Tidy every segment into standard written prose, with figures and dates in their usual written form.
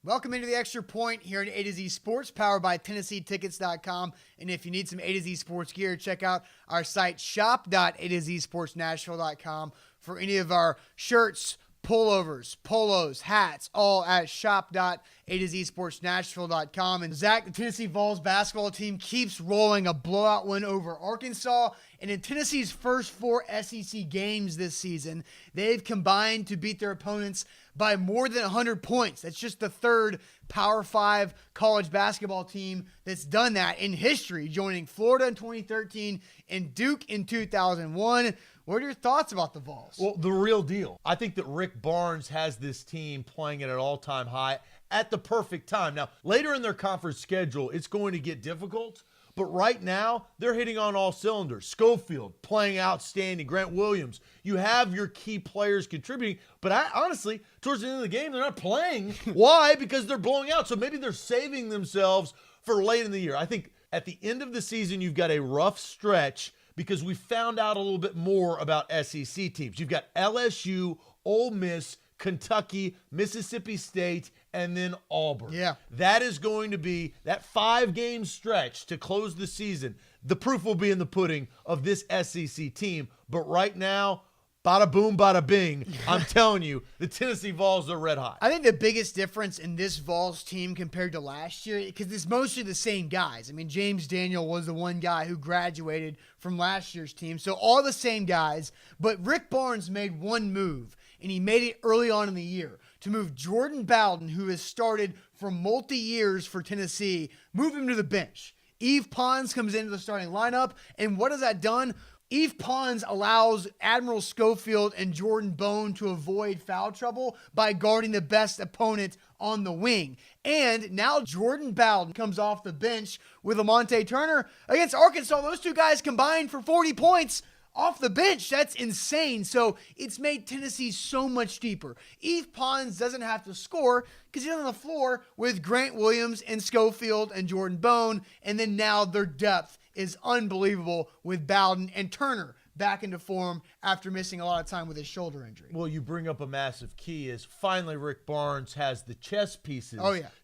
Welcome into the Extra Point here in A to Z Sports, powered by TennesseeTickets.com. And if you need some A to Z Sports gear, check out our site, shop.atozsportsnashville.com for any of our shirts, pullovers, polos, hats, all at shop.atozsportsnashville.com. And Zach, the Tennessee Vols basketball team keeps rolling a blowout win over Arkansas. And in Tennessee's first 4 SEC games this season, they've combined to beat their opponents by more than 100 points. That's just the third Power 5 college basketball team that's done that in history, joining Florida in 2013 and Duke in 2001. What are your thoughts about the Vols? Well, the real deal. I think that Rick Barnes has this team playing at an all-time high at the perfect time. Now, later in their conference schedule, it's going to get difficult, but right now, they're hitting on all cylinders. Schofield playing outstanding. Grant Williams. You have your key players contributing, but honestly, towards the end of the game, they're not playing. Why? Because they're blowing out. So maybe they're saving themselves for late in the year. I think at the end of the season, you've got a rough stretch because we found out a little bit more about SEC teams. You've got LSU, Ole Miss, Kentucky, Mississippi State, and then Auburn. Yeah. That is going to be that 5-game stretch to close the season. The proof will be in the pudding of this SEC team. But right now, bada boom, bada bing. I'm telling you, the Tennessee Vols are red hot. I think the biggest difference in this Vols team compared to last year, because it's mostly the same guys. I mean, James Daniel was the one guy who graduated from last year's team. So all the same guys, but Rick Barnes made one move, and he made it early on in the year to move Jordan Bowden, who has started for multi-years for Tennessee, move him to the bench. Yves Pons comes into the starting lineup, and what has that done? Yves Pons allows Admiral Schofield and Jordan Bone to avoid foul trouble by guarding the best opponent on the wing. And now Jordan Bowden comes off the bench with Lamonte Turner against Arkansas. Those two guys combined for 40 points off the bench. That's insane. So it's made Tennessee so much deeper. Yves Pons doesn't have to score because he's on the floor with Grant Williams and Schofield and Jordan Bone. And then now their depth is unbelievable with Bowden and Turner back into form after missing a lot of time with his shoulder injury. Well, you bring up a massive key is finally Rick Barnes has the chess pieces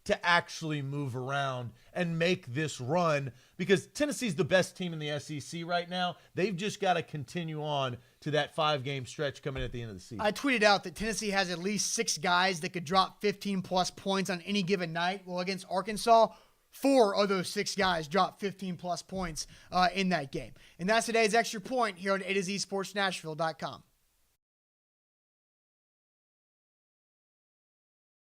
to actually move around and make this run because Tennessee's the best team in the SEC right now. They've just got to continue on to that 5-game stretch coming at the end of the season. I tweeted out that Tennessee has at least 6 guys that could drop 15-plus points on any given night. Well, against Arkansas, 4 of those 6 guys dropped 15-plus points in that game. And that's today's Extra Point here on A to Z Sports Nashville.com.